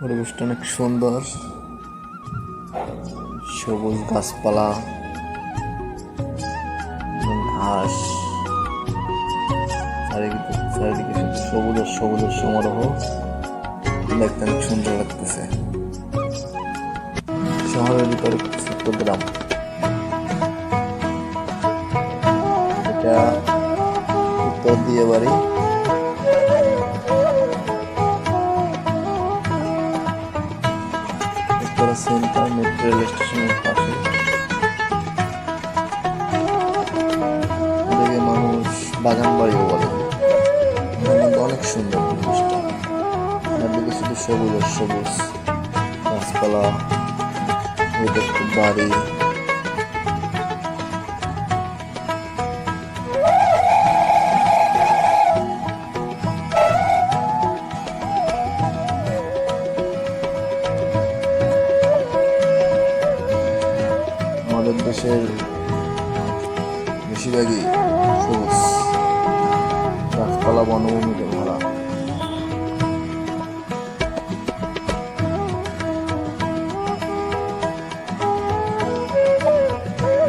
পরিবেশটা অনেক সুন্দর, সবুজ গাছপালা এবং ঘাস, চারিদিকে শুধু সবুজ আর সবুজের সমারোহ। দেখতে অনেক সুন্দর লাগতেছে। শহরের ভিতরে ছোট্ট গ্রাম, এটা উত্তর দিয়ে বাড়ি। উত্তরা সেন্টার মেট্রো রেল স্টেশনের পাশে। এদিকে মানুষ বাগান বাড়িও বলে। অনেক সুন্দর পরিবেশটা, চারদিকে শুধু সবুজ আর সবুজ গাছপালা, বাড়ি। আমাদের দেশের বেশিরভাগই সবুজ গাছপালা বনভূমিতে ভরা।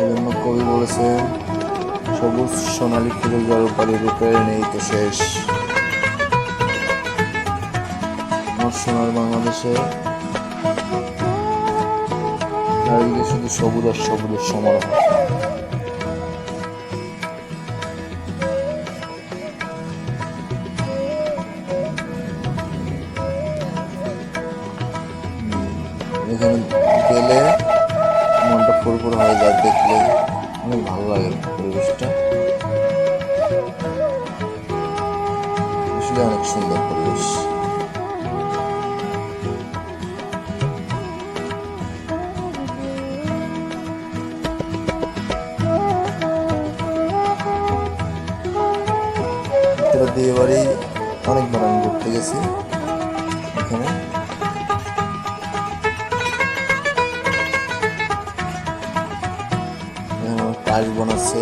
এজন্য কবি বলেছে, সবুজ সোনালী ফুলের জলপারি রূপের নেই তো শেষ। আমার সোনার বাংলাদেশে চারিদিকে শুধু সবুজ আর সবুজের সমারোহ। এখানে গেলে মনটা ফুরফুর হয়ে যায়, দেখলে অনেক ভালো লাগে পরিবেশটা। আসলে অনেক সুন্দর পরিবেশ। দিয়ে বাড়ি অনেকবার আমি ঘুরতে গেছি। এখানে কাশবন আছে,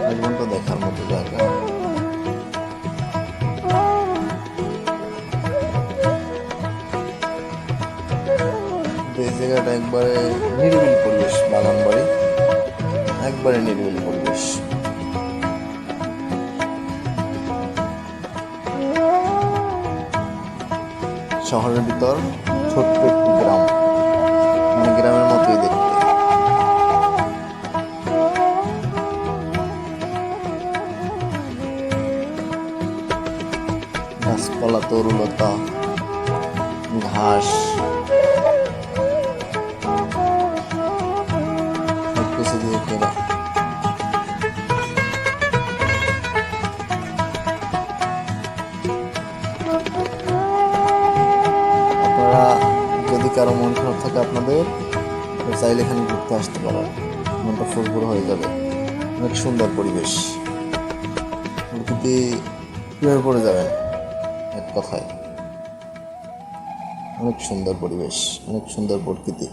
কাশবনটা দেখার মতো জায়গা। এই জায়গাটা একবারে নিরিবিলি পরিবেশ, বাগান বাড়ি, একবারে নিরিবিলি পরিবেশ। শহরের ভিতর ছোট্ট একটি গ্রাম, মানে গ্রামের মতোই দেখতে। গাছপালা, তরুলতা, ঘাস, সবকিছু দিয়ে ঘেরা। যদি কারো মন খারাপ থাকে আপনাদের, চাইলে এখানে ঘুরতে আসতে পারেন, মনটা ফুরফুর হয়ে যাবে। অনেক সুন্দর পরিবেশ, প্রকৃতি প্রেমে পড়ে যাবেন এক কথায়। অনেক সুন্দর পরিবেশ, অনেক সুন্দর প্রকৃতি।